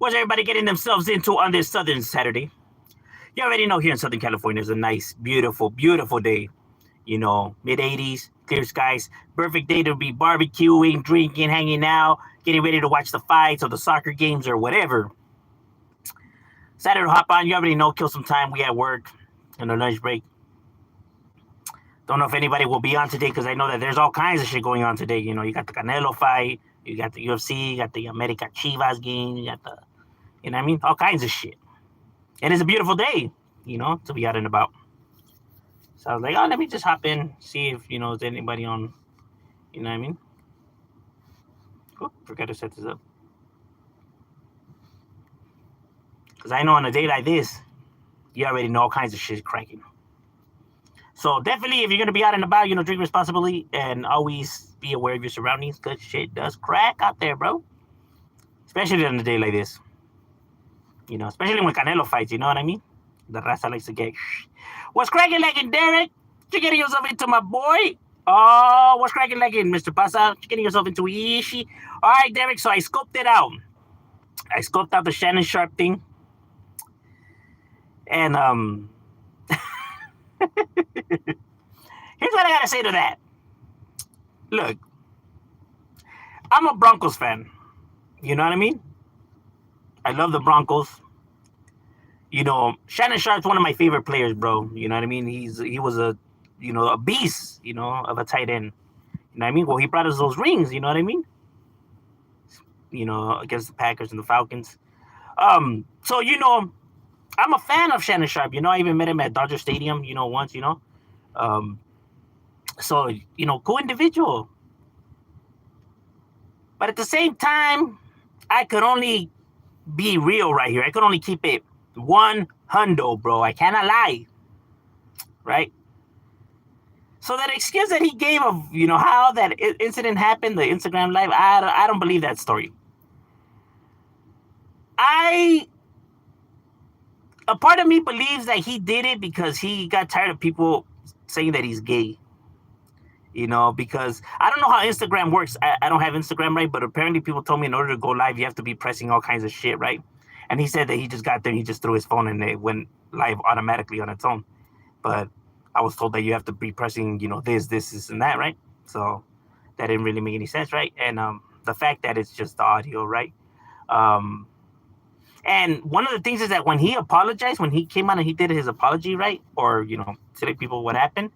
What's everybody getting themselves into on this Southern Saturday? You already know here in Southern California is a nice, beautiful, beautiful day. You know, mid 80s, clear skies, perfect day to be barbecuing, drinking, hanging out, getting ready to watch the fights or the soccer games or whatever. Saturday to hop on, you already know, kill some time. We at work in the lunch break. Don't know if anybody will be on today because I know that there's all kinds of shit going on today. You know, you got the Canelo fight, you got the UFC, you got the America Chivas game, you got the, you know what I mean? All kinds of shit. And it's a beautiful day, you know, to be out and about. So I was like, oh, let me just hop in, see if, you know, is anybody on, you know what I mean? Oh, forgot to set this up. Because I know on a day like this, you already know all kinds of shit cracking. So definitely, if you're going to be out and about, you know, drink responsibly and always be aware of your surroundings because shit does crack out there, bro. Especially on a day like this. You know, especially when Canelo fights, you know what I mean? The raza likes to get. What's cracking like in Derek? You getting yourself into my boy? Oh, what's cracking like in Mr. Pasa? You getting yourself into Ishi? All right, Derek. So I scoped it out. I scoped out the Shannon Sharp thing, and here's what I gotta say to that. Look, I'm a Broncos fan. You know what I mean? I love the Broncos. You know, Shannon Sharp's one of my favorite players, bro. You know what I mean? He was a, you know, a beast, you know, of a tight end. You know what I mean? Well, he brought us those rings. You know what I mean? You know, against the Packers and the Falcons. So you know, I'm a fan of Shannon Sharp. You know, I even met him at Dodger Stadium. You know, once. You know, um, so you know, cool individual. But at the same time, I could only be real right here. I could only keep it 100, bro. I cannot lie, right? So that excuse that he gave of, you know, how that incident happened, the Instagram live, I don't believe that story. I A part of me believes that he did it because he got tired of people saying that he's gay. You know, because I don't know how Instagram works. I don't have Instagram, right? But apparently people told me in order to go live, you have to be pressing all kinds of shit, right? And he said that he just got there, he just threw his phone and it went live automatically on its own. But I was told that you have to be pressing, you know, this, and that, right? So that didn't really make any sense, right? And the fact that it's just the audio, right? Um, and one of the things is that when he apologized, when he came out and he did his apology, right? Or, you know, telling people what happened,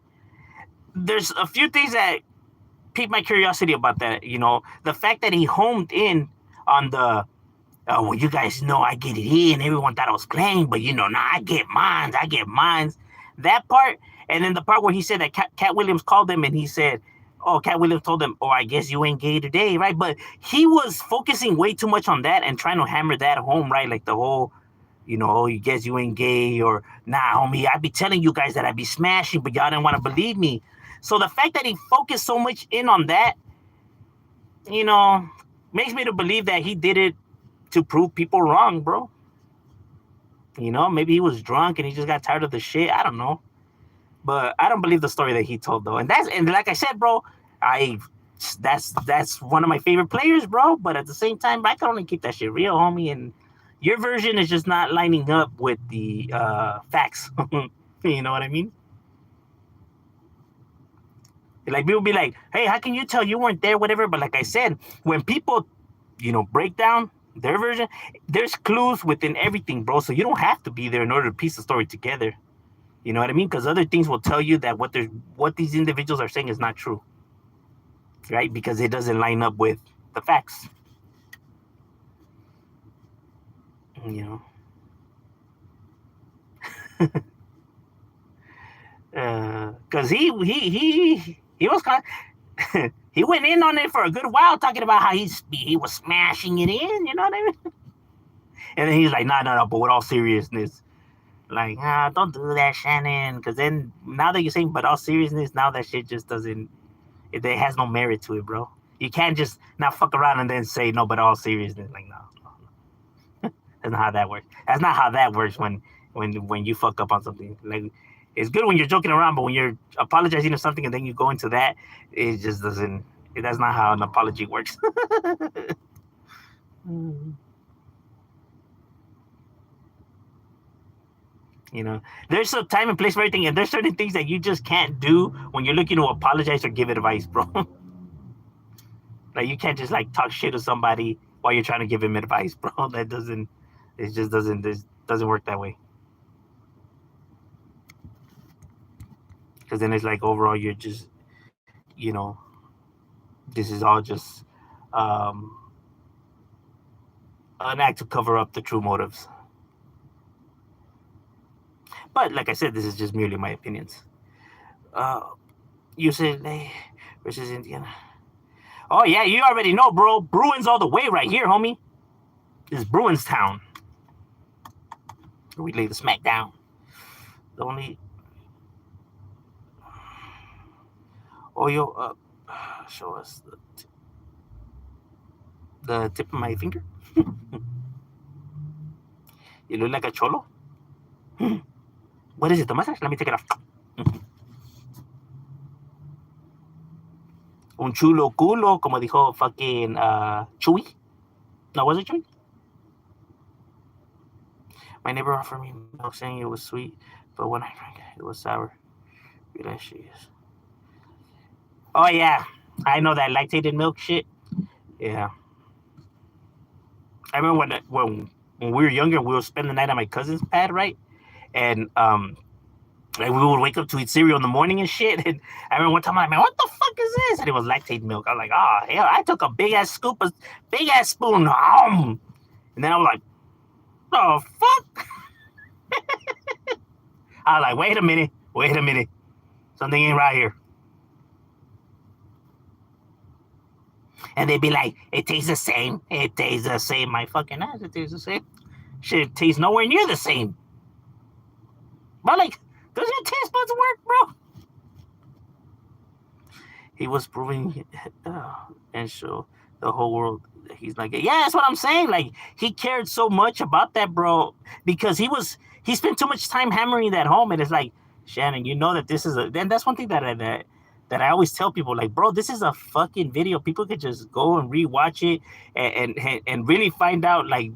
there's a few things that piqued my curiosity about that. You know, the fact that he homed in on the, oh, well, you guys know I get it in. Everyone thought I was playing, but you know, now I get mines. I get mines. That part, and then the part where he said that Cat Williams called him and he said, "Oh, Cat Williams told him, oh, I guess you ain't gay today, right?" But he was focusing way too much on that and trying to hammer that home, right? Like the whole, you know, oh, you guess you ain't gay, or nah, homie, I be telling you guys that I be smashing, but y'all didn't want to believe me. So the fact that he focused so much in on that, you know, makes me to believe that he did it to prove people wrong, bro. You know, maybe he was drunk and he just got tired of the shit. I don't know. But I don't believe the story that he told though. And like I said, bro, I that's one of my favorite players, bro. But at the same time, I can only keep that shit real, homie. And your version is just not lining up with the facts. You know what I mean? Like people be like, "Hey, how can you tell you weren't there, whatever?" But like I said, when people, you know, break down their version, there's clues within everything, bro. So you don't have to be there in order to piece the story together. You know what I mean? Because other things will tell you that what these individuals are saying is not true, right? Because it doesn't line up with the facts. You know, because he was kind of, he went in on it for a good while, talking about how he was smashing it in. You know what I mean? And then he's like, "No, no, no." But with all seriousness, like, don't do that, Shannon. Because then now that you're saying, but all seriousness, now that shit just doesn't. It has no merit to it, bro. You can't just now fuck around and then say no, but all seriousness, like no, no, no. That's not how that works. That's not how that works when you fuck up on something. Like it's good when you're joking around, but when you're apologizing for something and then you go into that, it just doesn't. That's not how an apology works. There's a time and place for everything, and there's certain things that you just can't do when you're looking to apologize or give advice, bro. Like you can't just like talk shit to somebody while you're trying to give him advice, bro. That doesn't. It just doesn't. This doesn't work that way. Because then it's like overall you're just, you know, this is all just um, an act to cover up the true motives. But like I said, this is just merely my opinions. Uh, UCLA versus Indiana. Oh yeah, you already know, bro. Bruins all the way right here, homie. This is Bruins town. We lay the smack down. The only. Oh yo, show us the tip of my finger. You look like a cholo. What is it, the mustache? Let me take it off. Un chulo culo, como dijo fucking Chewy. No, was it Chewy? My neighbor offered me milk saying it was sweet, but when I drank it, it was sour. Realized she is. Oh yeah, I know that lactated milk shit. Yeah, I remember when we were younger, we would spend the night at my cousin's pad, right? And like we would wake up to eat cereal in the morning and shit. And I remember one time I'm like, man, what the fuck is this? And it was lactate milk. I was like, oh hell, I took a big ass scoop, a big ass spoon, and then I was like, the fuck? I was like, wait a minute, something ain't right here. And they'd be like, it tastes the same. It tastes the same. My fucking ass, it tastes the same. Shit tastes nowhere near the same. But like, does your taste buds work, bro? He was proving and show the whole world that he's not gay. Yeah, that's what I'm saying. Like, he cared so much about that, bro, because he spent too much time hammering that home, and it's like, Shannon, you know that this is and that's one thing that I always tell people, like, bro, this is a fucking video. People could just go and rewatch it and really find out, like,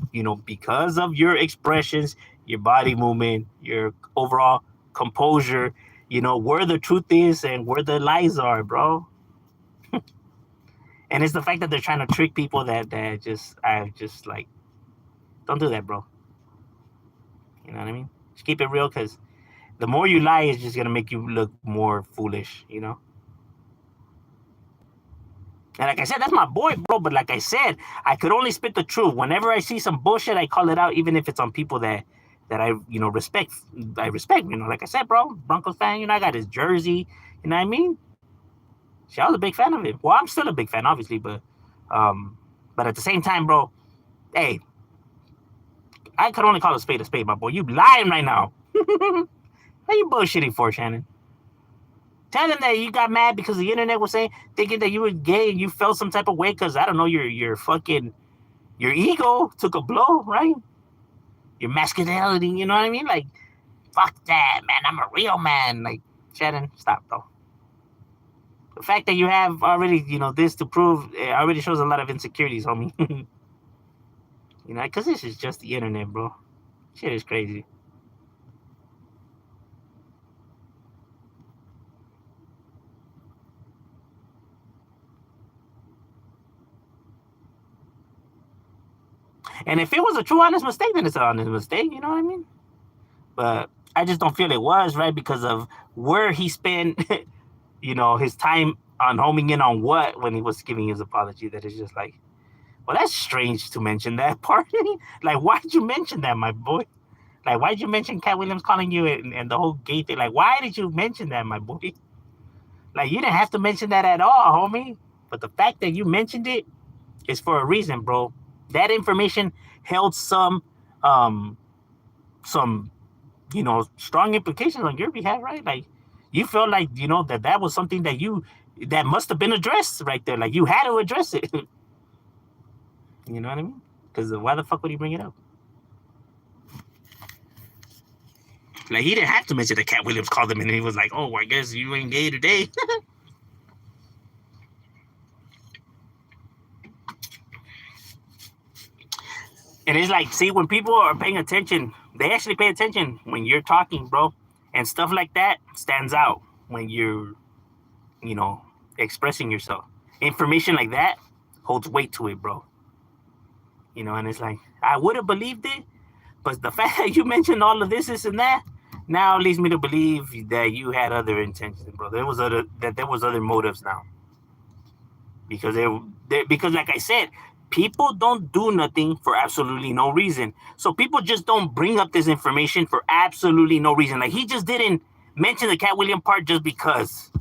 because of your expressions, your body movement, your overall composure, where the truth is and where the lies are, bro. And it's the fact that they're trying to trick people that I just like, don't do that, bro. You know what I mean? Just keep it real, because the more you lie, it's just gonna make you look more foolish, And like I said, that's my boy, bro. But like I said, I could only spit the truth. Whenever I see some bullshit, I call it out, even if it's on people that I respect. I respect, like I said, bro, Broncos fan. I got his jersey. You know what I mean? See, I was a big fan of him. Well, I'm still a big fan, obviously, but at the same time, bro, hey, I could only call a spade, my boy. You lying right now. What are you bullshitting for, Shannon? Tell them that you got mad because the internet was thinking that you were gay and you felt some type of way because, I don't know, your ego took a blow, right? Your masculinity, you know what I mean? Like, fuck that, man. I'm a real man. Like, Shannon, stop, bro. The fact that you have already, this to prove, it already shows a lot of insecurities, homie. Because this is just the internet, bro. Shit is crazy. And if it was a true honest mistake, then it's an honest mistake, you know what I mean? But I just don't feel it was, right? Because of where he spent, his time on homing in on what when he was giving his apology, that is just like, well, that's strange to mention that part. Like, why'd you mention that, my boy? Like, why'd you mention Cat Williams calling you and the whole gay thing? Like, why did you mention that, my boy? Like, you didn't have to mention that at all, homie. But the fact that you mentioned it is for a reason, bro. That information held some strong implications on your behalf, right? Like, you felt like, that was something that must have been addressed right there. Like, you had to address it. You know what I mean? Because why the fuck would he bring it up? Like, he didn't have to mention that Cat Williams called him and he was like, oh, I guess you ain't gay today. And it's like, see, when people are paying attention, They actually pay attention when you're talking, bro. And stuff like that stands out when you're, you know, expressing yourself. Information like that holds weight to it, bro. You know, and it's like, I would have believed it, but the fact that you mentioned all of this and that now leads me to believe that you had other intentions, bro. There was other motives now. Because because like I said, people don't do nothing for absolutely no reason. So people just don't bring up this information for absolutely no reason. Like he just didn't mention the Cat William part just because.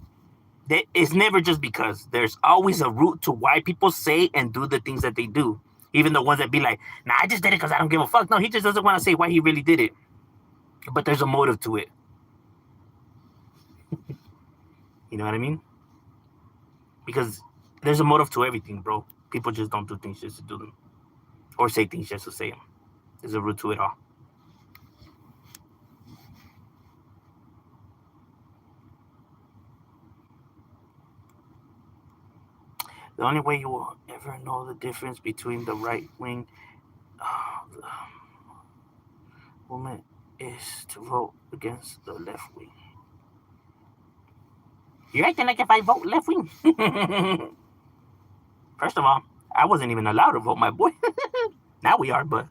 It's never just because. There's always a root to why people say and do the things that they do. Even the ones that be like, nah, I just did it because I don't give a fuck. No, he just doesn't want to say why he really did it. But there's a motive to it. You know what I mean? Because there's a motive to everything, bro. People just don't do things just to do them. Or say things just to say them. There's a root to it all. The only way you will ever know the difference between the right wing movement is to vote against the left wing. You're acting like if I vote left wing. First of all, I wasn't even allowed to vote, my boy. Now we are, but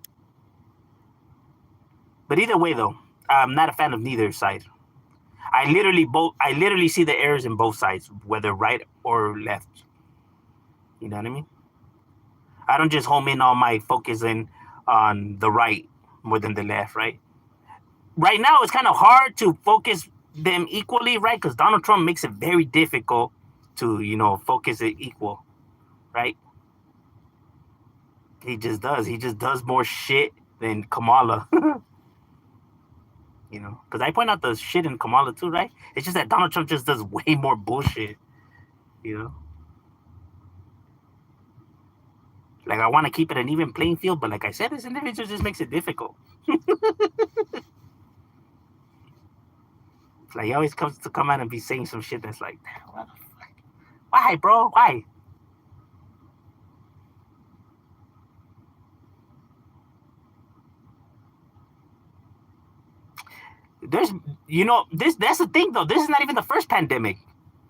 either way though, I'm not a fan of neither side. I literally see the errors in both sides, whether right or left. You know what I mean? I don't just home in on my focusing on the right more than the left, right? Right now, it's kind of hard to focus them equally, right? Because Donald Trump makes it very difficult to, focus it equal, right? He just does. He just does more shit than Kamala. Because I point out the shit in Kamala too, right? It's just that Donald Trump just does way more bullshit, you know? Like, I want to keep it an even playing field, but like I said, this individual just makes it difficult. Like, he always comes to come out and be saying some shit that's like, what the fuck? Why, bro? Why? There's, that's the thing, though. This is not even the first pandemic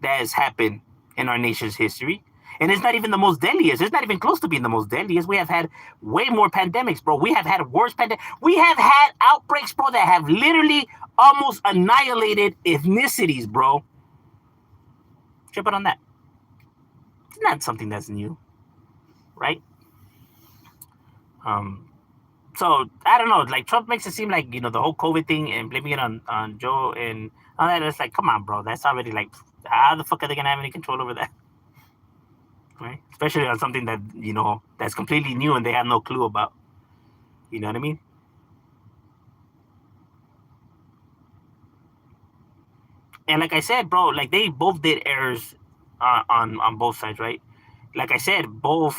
that has happened in our nation's history. And it's not even the most deadliest. It's not even close to being the most deadliest. We have had way more pandemics, bro. We have had worse pandemics. We have had outbreaks, bro, that have literally almost annihilated ethnicities, bro. Tripping on that. It's not something that's new, right? So I don't know. Like Trump makes it seem like the whole COVID thing and blaming it on Joe and all that. It's like, come on, bro. That's already like, how the fuck are they gonna have any control over that? Right? Especially on something that that's completely new and they have no clue about. You know what I mean? And like I said, bro, like they both did errors on both sides, right? Like I said, both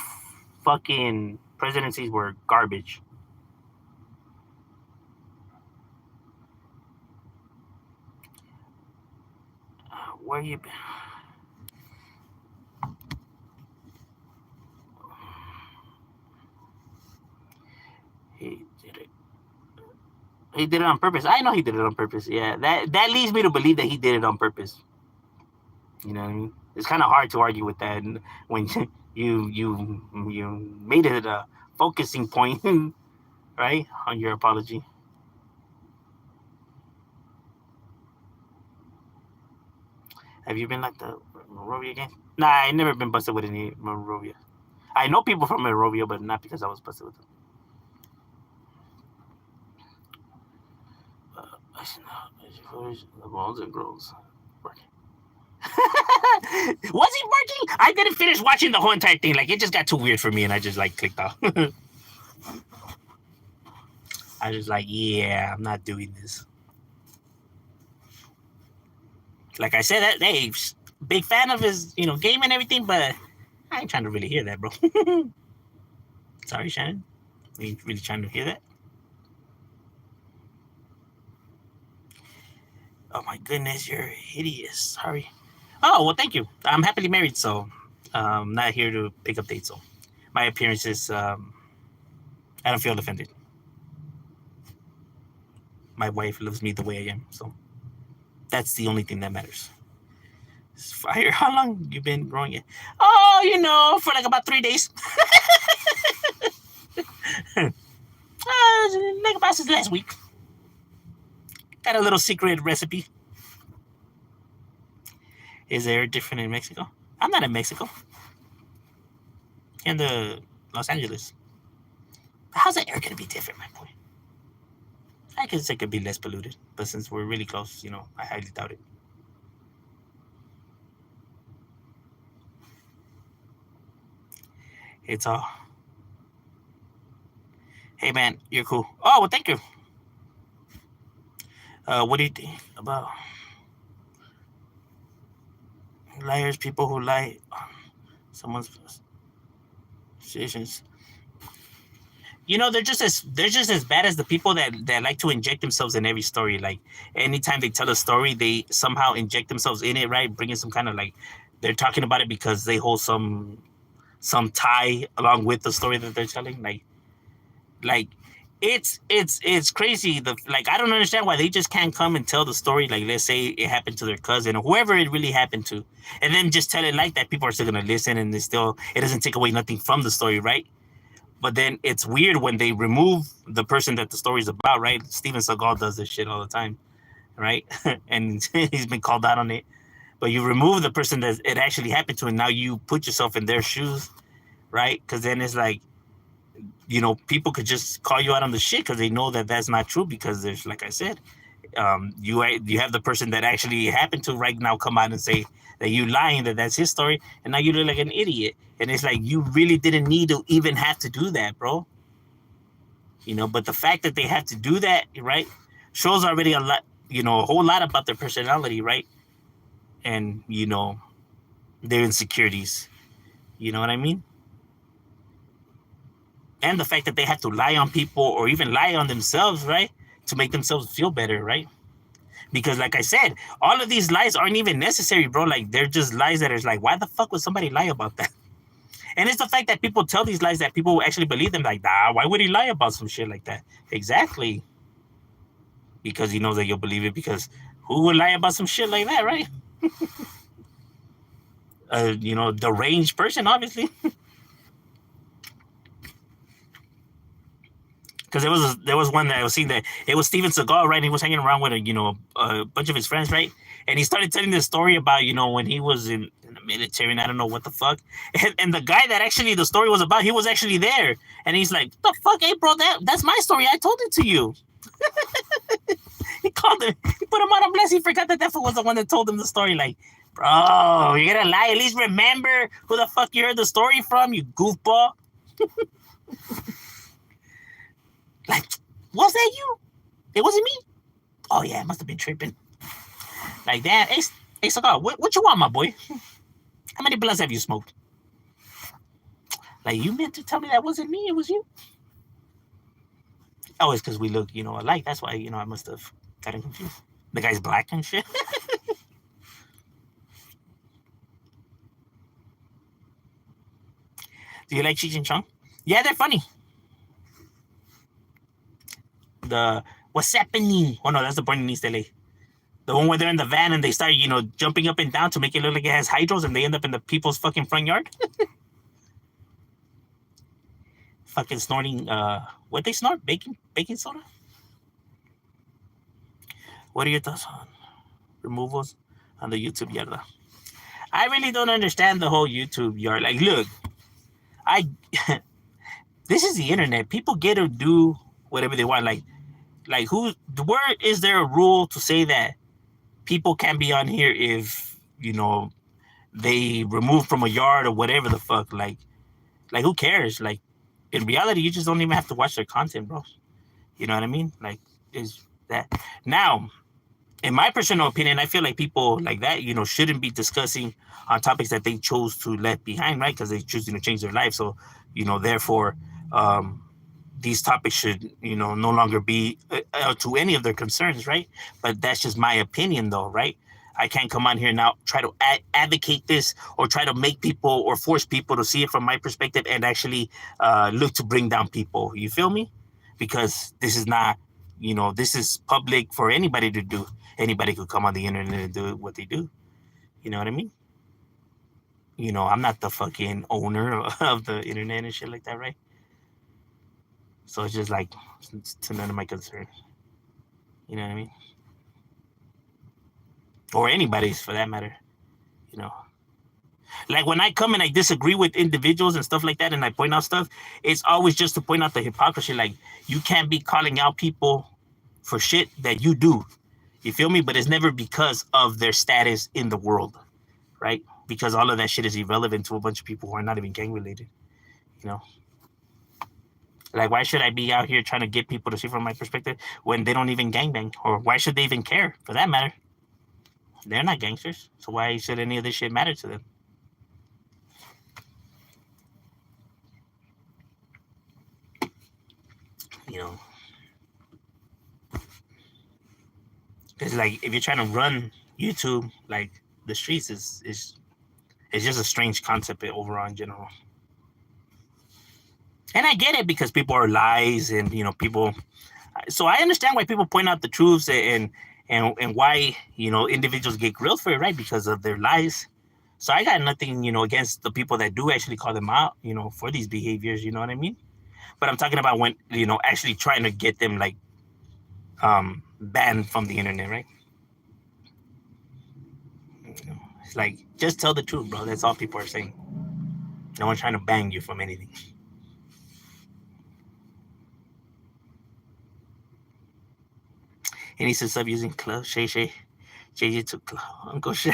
fucking presidencies were garbage. Where you? He did it. He did it on purpose. I know he did it on purpose. Yeah, that leads me to believe that he did it on purpose. You know what I mean? It's kind of hard to argue with that when you made it a focusing point, right, on your apology. Have you been like the Monrovia again? Nah, I never been busted with any Monrovia. I know people from Monrovia, but not because I was busted with them. I should know. The bones and grows. Working. Was he working? I didn't finish watching the whole entire thing. Like it just got too weird for me, and I just like clicked off. I was like, yeah, I'm not doing this. Like I said, that hey, big fan of his, game and everything, but I ain't trying to really hear that, bro. Sorry, Shannon. Are you really trying to hear that? Oh my goodness, you're hideous. Sorry. Oh well, thank you. I'm happily married, so not here to pick up dates. So my appearance is, I don't feel offended. my wife loves me the way I am. So that's the only thing that matters. Fire. How long you been growing it? Oh, for like about 3 days. Like about since last week. Got a little secret recipe. Is there different in Mexico? I'm not in Mexico. In the Los Angeles. How's the air gonna be different, my boy? I guess it could be less polluted, but since we're really close, I highly doubt it. It's all. Hey man, you're cool. Oh well, thank you. What do you think about liars? People who lie on someone's decisions. They're just as bad as the people that like to inject themselves in every story. Like anytime they tell a story, they somehow inject themselves in it, right? Bringing some kind of like they're talking about it because they hold some tie along with the story that they're telling. Like it's crazy. Like I don't understand why they just can't come and tell the story. Like let's say it happened to their cousin or whoever it really happened to, and then just tell it like that. People are still gonna listen, and it doesn't take away nothing from the story, right? But then it's weird when they remove the person that the story's about, right? Steven Seagal does this shit all the time, right? And he's been called out on it. But you remove the person that it actually happened to, and now you put yourself in their shoes, right? Because then it's like, people could just call you out on the shit because they know that that's not true. Because there's, like I said, you have the person that actually happened to right now come out and say that you lying, that's his story, and now you look like an idiot. And it's like you really didn't need to even have to do that, bro. But the fact that they have to do that, right, shows already a lot, a whole lot about their personality, right? And their insecurities. You know what I mean? And the fact that they have to lie on people or even lie on themselves, right, to make themselves feel better, right? Because like I said, all of these lies aren't even necessary, bro. Like they're just lies that are like, why the fuck would somebody lie about that? And it's the fact that people tell these lies that people actually believe them. Like, nah, why would he lie about some shit like that? Exactly. Because he knows that you'll believe it. Because who would lie about some shit like that, right? Deranged person, obviously. Because there was one that I was seeing that it was Steven Seagal, right? And he was hanging around with a bunch of his friends, right? And he started telling this story about when he was in the military, and I don't know what the fuck. And the guy that actually the story was about, he was actually there, and he's like, "What the fuck, hey bro? That's my story. I told it to you." He called him. He put him on a blast. He forgot that was the one that told him the story. Like, bro, you're gonna lie. At least remember who the fuck you heard the story from, you goofball. Like, was that you? It wasn't me. Oh yeah, it must have been tripping. Like that. Hey, Seagal, what you want, my boy? How many blunts have you smoked? Like, you meant to tell me that wasn't me, it was you? Oh, it's because we look, alike. That's why, I must have gotten confused. The guy's black and shit. Do you like Cheech and Chong? Yeah, they're funny. The what's happening? Oh no, that's the point in East LA. The one where they're in the van and they start, jumping up and down to make it look like it has hydros, and they end up in the people's fucking front yard. Fucking snorting. What they snort? Baking soda. What are your thoughts on removals on the YouTube yarda? I really don't understand the whole YouTube yard. Like, look, I this is the internet. People get to do whatever they want. Like where is there a rule to say that people can't be on here if they remove from a yard or whatever the fuck? Like who cares? Like in reality, you just don't even have to watch their content, bro. You know what I mean? Like, is that now? In my personal opinion, I feel like people like that, shouldn't be discussing on topics that they chose to let behind, right? Because they choose to change their life. So, therefore, these topics should, no longer be to any of their concerns, right? But that's just my opinion, though, right? I can't come on here now, try to advocate this or try to make people or force people to see it from my perspective and actually look to bring down people. You feel me? Because this is not this is public for anybody to do. Anybody could come on the internet and do what they do. You know what I mean? I'm not the fucking owner of the internet and shit like that, right? So it's just like, it's to none of my concern. You know what I mean? Or anybody's for that matter. Like when I come and I disagree with individuals and stuff like that, and I point out stuff, it's always just to point out the hypocrisy. Like, you can't be calling out people for shit that you do. You feel me? But it's never because of their status in the world, right? Because all of that shit is irrelevant to a bunch of people who are not even gang related. Like, why should I be out here trying to get people to see from my perspective when they don't even gangbang? Or why should they even care, for that matter? They're not gangsters. So why should any of this shit matter to them? It's like, if you're trying to run YouTube, like, the streets is it's just a strange concept overall in general. And I get it, because people are lies, and people. So I understand why people point out the truths, and why individuals get grilled for it, right? Because of their lies. So I got nothing against the people that do actually call them out for these behaviors. You know what I mean? But I'm talking about when actually trying to get them, like, banned from the internet, right? It's like, just tell the truth, bro. That's all people are saying. No one's trying to ban you from anything. And he said, stop using club. Shay. JJ took club. Uncle Shay.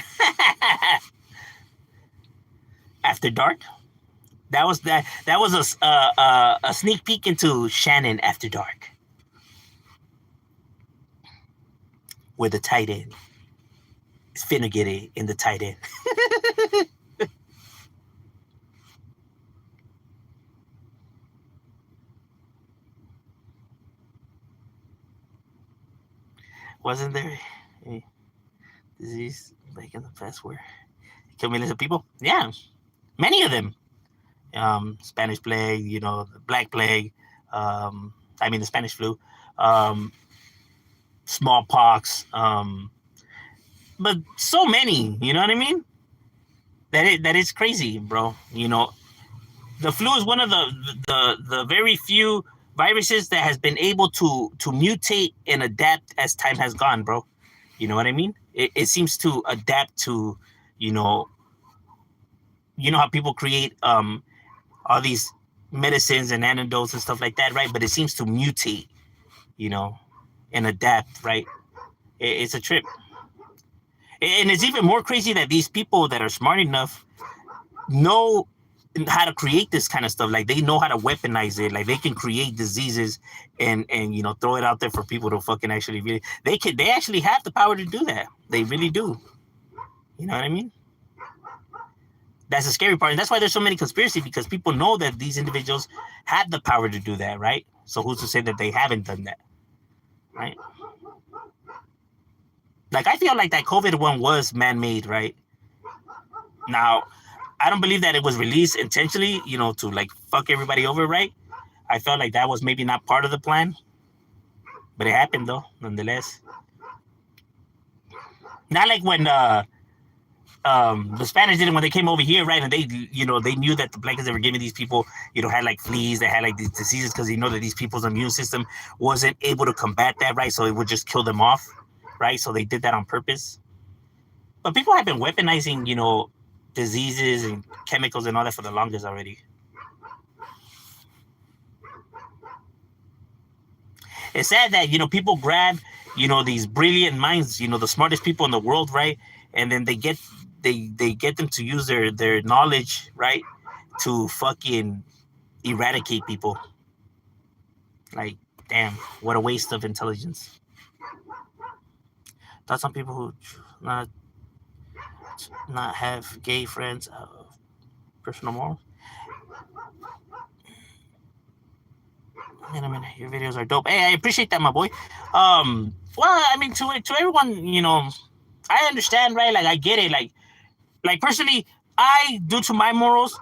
After Dark. That was a sneak peek into Shannon After Dark. Where the tight end is finna get it in the tight end. Wasn't there a disease like in the past where it killed millions of people? Yeah, many of them. Spanish plague, the Black Plague, the Spanish flu, smallpox, but so many, you know what I mean? That is crazy, bro. The flu is one of the very few viruses that has been able to mutate and adapt as time has gone, bro. You know what I mean? It seems to adapt to, how people create all these medicines and antidotes and stuff like that, right? But it seems to mutate, and adapt, right? It's a trip. And it's even more crazy that these people that are smart enough know how to create this kind of stuff. Like, they know how to weaponize it. Like, they can create diseases and throw it out there for people to fucking actually really. They actually have the power to do that. They really do. You know what I mean? That's the scary part. And that's why there's so many conspiracies, because people know that these individuals have the power to do that, right? So who's to say that they haven't done that, right? Like, I feel like that COVID one was man-made, right? Now, I don't believe that it was released intentionally, to, like, fuck everybody over, right? I felt like that was maybe not part of the plan. But it happened, though, nonetheless. Not like when the Spanish did it when they came over here, right? And they, they knew that the blankets they were giving these people, had like fleas, they had like these diseases, because they know that these people's immune system wasn't able to combat that, right? So it would just kill them off, right? So they did that on purpose. But people have been weaponizing, diseases and chemicals and all that for the longest already. It's sad that, people grab, these brilliant minds, the smartest people in the world, right? And then they get them to use their knowledge, right, to fucking eradicate people. Like, damn, what a waste of intelligence. Thoughts on people who not have gay friends, personal morals? Man, your videos are dope. Hey, I appreciate that, my boy. Well, I mean, to everyone, I understand, right? Like, I get it. Like personally, due to my morals,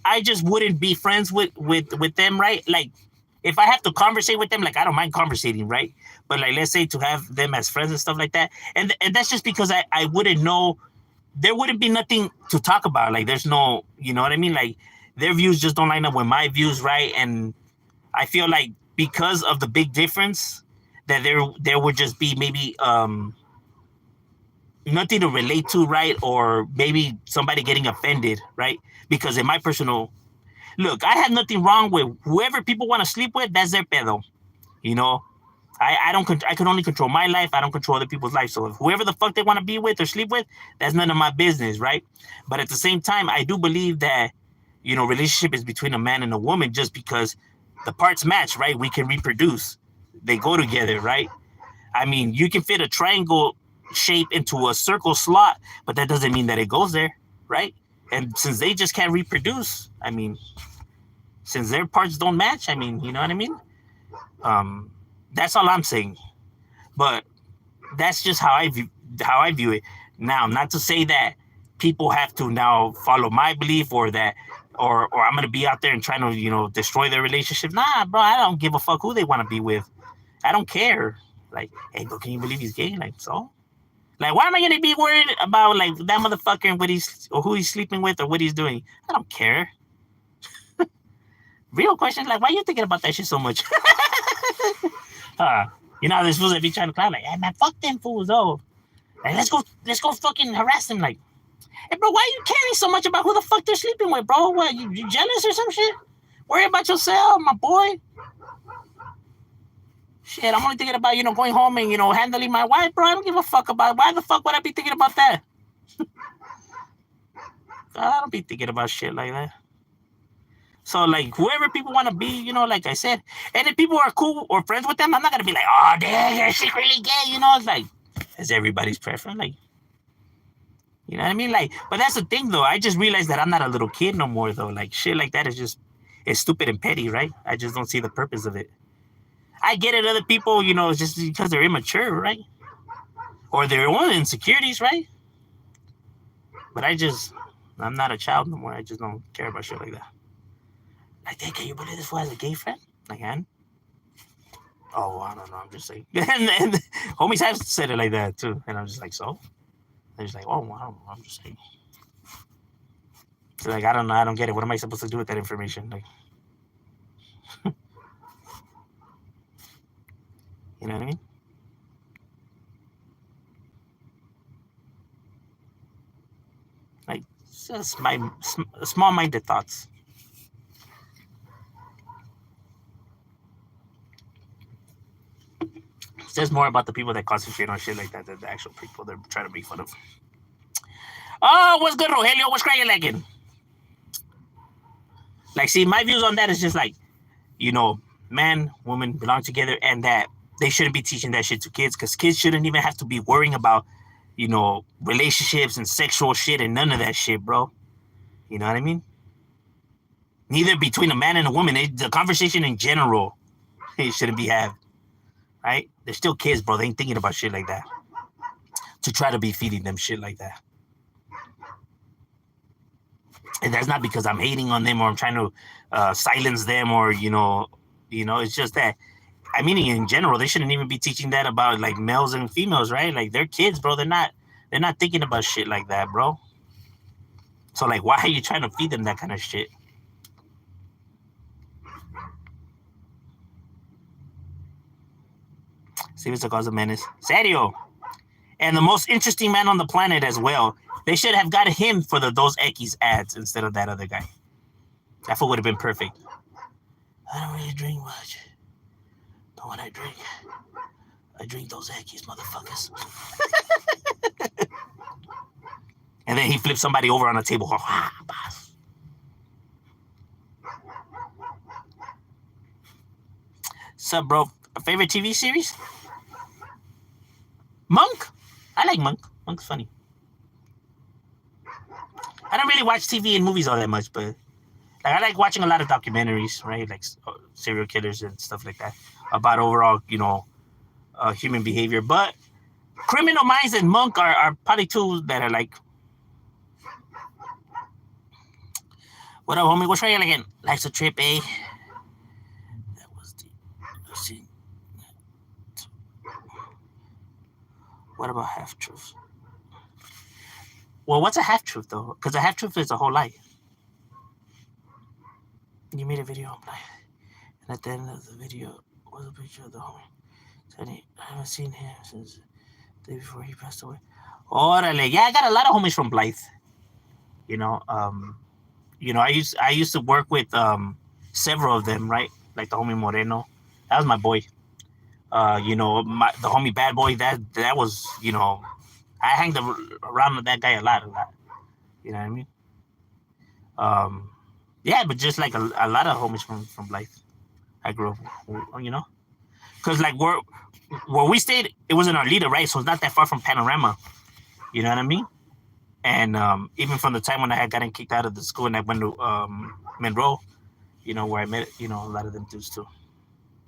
I just wouldn't be friends with them, right? Like, if I have to conversate with them, like I don't mind conversating, right? But like let's say to have them as friends and stuff like that, and that's just because I wouldn't know, there wouldn't be nothing to talk about. Like there's no, you know what I mean? Like their views just don't line up with my views, right? And I feel like because of the big difference, that there would just be maybe nothing to relate to, right? Or maybe somebody getting offended, right? Because in my personal look, I have nothing wrong with whoever people want to sleep with. That's their pedo, you know. I don't I can only control my life. I don't control other people's life. So if whoever the fuck they want to be with or sleep with, that's none of my business, right? But at the same time, I do believe that relationship is between a man and a woman just because the parts match, right? We can reproduce. They go together, right? I mean, you can fit a triangle shape into a circle slot, but that doesn't mean that it goes there, right? And since they just can't reproduce, I mean, since their parts don't match, I mean, you know what I mean? Um, that's all I'm saying. But that's just how I view it. Now, not to say that people have to now follow my belief or that or I'm gonna be out there and trying to destroy their relationship. Nah, bro, I don't give a fuck who they want to be with. I don't care. Like, hey, bro, can you believe he's gay? Like, so. Like, why am I gonna be worried about like that motherfucker and what he's or who he's sleeping with or what he's doing? I don't care. Real question, like, why are you thinking about that shit so much? uh, there's fools that be trying to clown like, hey man, fuck them fools, though. Like, let's go fucking harass them. Like, hey bro, why are you caring so much about who the fuck they're sleeping with, bro? What, you jealous or some shit? Worry about yourself, my boy. Shit, I'm only thinking about, going home and, handling my wife, bro. I don't give a fuck about it. Why the fuck would I be thinking about that? I don't be thinking about shit like that. So, like, whoever people want to be, like I said, and if people are cool or friends with them, I'm not going to be like, oh, damn, you're secretly gay, It's like, it's everybody's preference. Like, you know what I mean? Like, but that's the thing, though. I just realized that I'm not a little kid no more, though. Like, shit like that is it's stupid and petty, right? I just don't see the purpose of it. I get it, other people, just because they're immature, right? Or their own insecurities, right? But I'm not a child no more. I just don't care about shit like that. Like, hey, can you believe this fool has a gay friend? Like, and oh, I don't know. I'm just saying. and homies have said it like that too, and I'm just like, so. They're just like, oh, I don't know. I'm just saying. So, like, I don't know. I don't get it. What am I supposed to do with that information? Like, you know what I mean? Like, just my small-minded thoughts. It says more about the people that concentrate on shit like that than the actual people they're trying to make fun of. Oh, what's good, Rogelio? What's cracking, like? Like, see, my views on that is just like, man, woman belong together, and that they shouldn't be teaching that shit to kids because kids shouldn't even have to be worrying about, relationships and sexual shit and none of that shit, bro. You know what I mean? Neither between a man and a woman. The conversation in general, it shouldn't be had, right? They're still kids, bro. They ain't thinking about shit like that. To try to be feeding them shit like that. And that's not because I'm hating on them or I'm trying to silence them or, it's just that, I mean, in general, they shouldn't even be teaching that about like males and females, right? Like they're kids, bro. They're not thinking about shit like that, bro. So like, why are you trying to feed them that kind of shit? See what's the cause of menace. Serio. And the most interesting man on the planet as well. They should have got him for the Dos Equis ads instead of that other guy. That fool would have been perfect. I don't really drink much. But when I drink Dos Equis, motherfuckers. And then he flips somebody over on a table. Sup, bro? Favorite TV series? Monk? I like Monk. Monk's funny. I don't really watch TV and movies all that much, but like I like watching a lot of documentaries, right? Like serial killers and stuff like that about overall, human behavior. But Criminal Minds and Monk are probably two that are like. What up, homie? What's right again? Life's a trip, eh? That was What about half truths? Well, what's a half truth though? Because a half truth is a whole lie. You made a video on Blythe, and at the end of the video was a picture of the homie. Said I haven't seen him since the day before he passed away. Orale, yeah, I got a lot of homies from Blythe. You know, I used to work with several of them, right? Like the homie Moreno, that was my boy. The homie Bad Boy, that was, I hanged around with that guy a lot. You know what I mean? Yeah, but just like a lot of homies from Blythe, I grew up, because like where we stayed, it was in Arleta, right? So it's not that far from Panorama. You know what I mean? And even from the time when I had gotten kicked out of the school and I went to Monroe, where I met, a lot of them dudes too.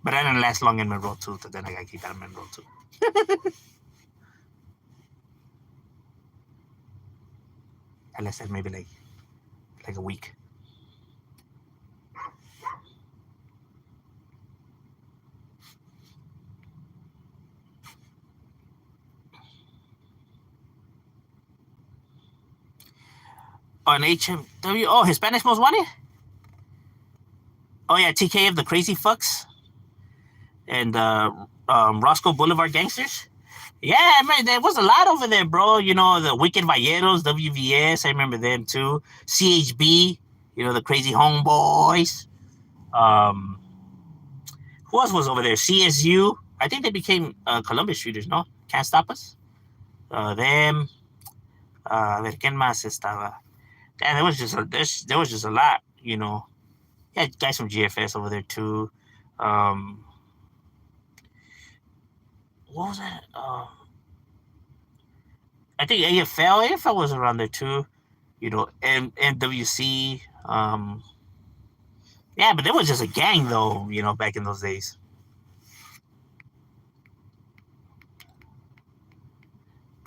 But I didn't last long in Monroe too, because then I got kicked out of Monroe too. I lasted maybe like a week. On HMW, oh, Hispanics Most Wanted? Oh yeah, TKF, the Crazy Fucks. And Roscoe Boulevard Gangsters. Yeah, I mean, there was a lot over there, bro. The Wicked Valleros, WVS, I remember them too. CHB, the Crazy Homeboys. Who else was over there? CSU. I think they became Columbus shooters, no? Can't Stop Us. Them. A ver, ¿quién más estaba? Damn, there was just a lot, Yeah, guys from GFS over there too. What was that? I think AFL was around there too. NWC. Yeah, but there was just a gang though, back in those days.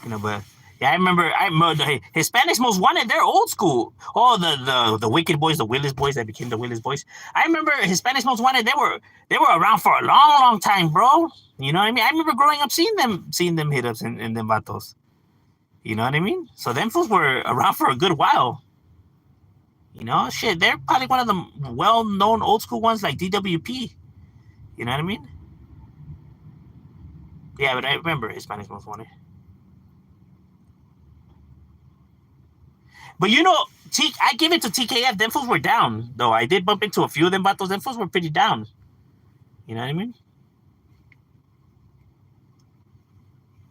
But yeah, I remember the Hispanics Most Wanted. They're old school. Oh, the Wicked Boys, the Willis Boys that became the Willis Boys. I remember Hispanics Most Wanted. They were around for a long, long time, bro. You know what I mean? I remember growing up seeing them hit ups in them vatos. You know what I mean? So them fools were around for a good while. Shit, they're probably one of the well-known old school ones like DWP. You know what I mean? Yeah, but I remember Hispanics Most Wanted. But I give it to TKF. Them fools were down, though. I did bump into a few of them battles. Them fools were pretty down. You know what I mean?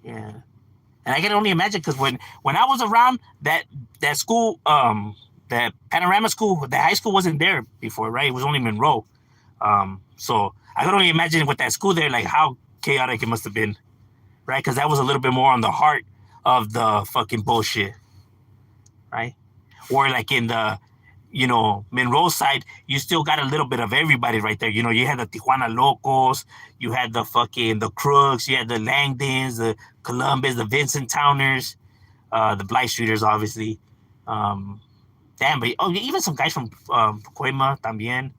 Yeah. And I can only imagine because when I was around that school, that Panorama school, the high school wasn't there before, right? It was only Monroe. So I can only imagine with that school there, like how chaotic it must have been, right? Because that was a little bit more on the heart of the fucking bullshit. Right? Or like in the, Monroe side, you still got a little bit of everybody right there. You had the Tijuana Locos, you had the Crooks, you had the Langdons, the Columbus, the Vincent Towners, the Blythe Streeters, obviously. But even some guys from Puquema también.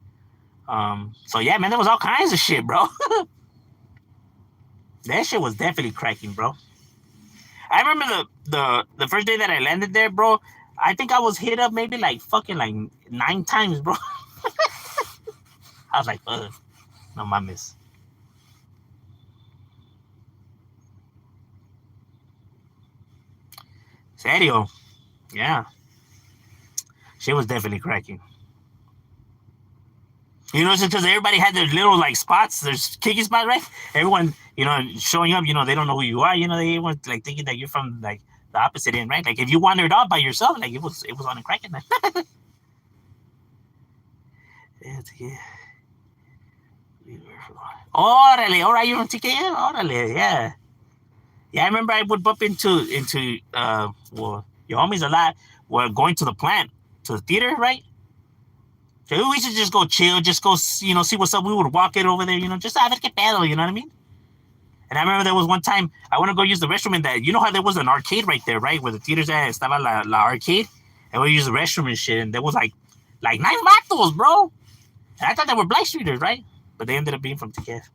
So yeah, man, there was all kinds of shit, bro. That shit was definitely cracking, bro. I remember the first day that I landed there, bro. I think I was hit up maybe like 9 times, bro. I was like, no mames. Serio? Yeah. Shit was definitely cracking. It's just because everybody had their little like spots, their kicking spot, right? Everyone, showing up, they don't know who you are. They were like thinking that you're from like the opposite end, right? Like if you wandered off by yourself, like it was on a cracking. Yeah. Orale, all right, you're from TKM? Orale, yeah. Yeah, I remember I would bump into your homies a lot. Were going to the plant, to the theater, right? So we should just go chill, just go, see what's up. We would walk it over there, just a ver qué pedo, you know what I mean? And I remember there was one time I want to go use the restroom in that, how there was an arcade right there, right? Where the theaters at, estaba la arcade. And we used the restroom and shit. And there was like 9 vatos, bro. And I thought they were Blythe Streeters, right? But they ended up being from TKF.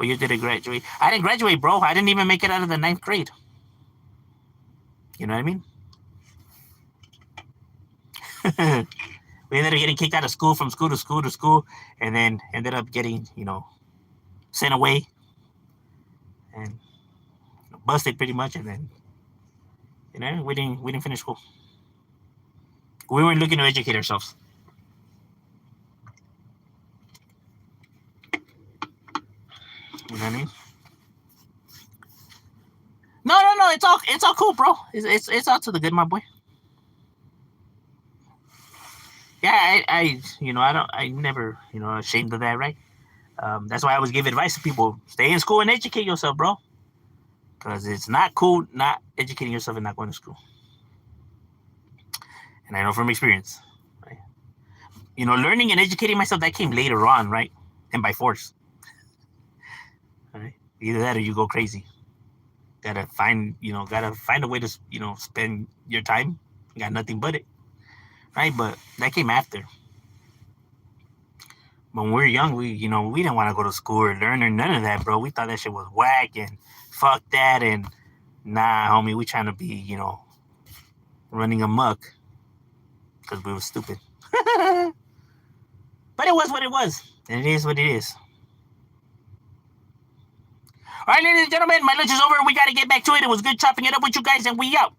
What year did I graduate? I didn't graduate, bro. I didn't even make it out of the 9th grade. You know what I mean? We ended up getting kicked out of school, from school to school to school, and then ended up getting, sent away and busted pretty much, and then we didn't finish school. We weren't looking to educate ourselves. You know what I mean? No. It's all cool, bro. It's all to the good, my boy. Yeah, I never, ashamed of that, right? That's why I always give advice to people: stay in school and educate yourself, bro. Because it's not cool not educating yourself and not going to school. And I know from experience, right? Learning and educating myself, that came later on, right? And by force. Right? Either that or you go crazy. Gotta find a way to, spend your time. Got nothing but it, right? But that came after. When we were young, we didn't want to go to school or learn or none of that, bro. We thought that shit was whack and fuck that, and nah, homie, we trying to be, running amok because we were stupid. But it was what it was, and it is what it is. All right, ladies and gentlemen, my lunch is over. We got to get back to it. It was good chopping it up with you guys, and we out.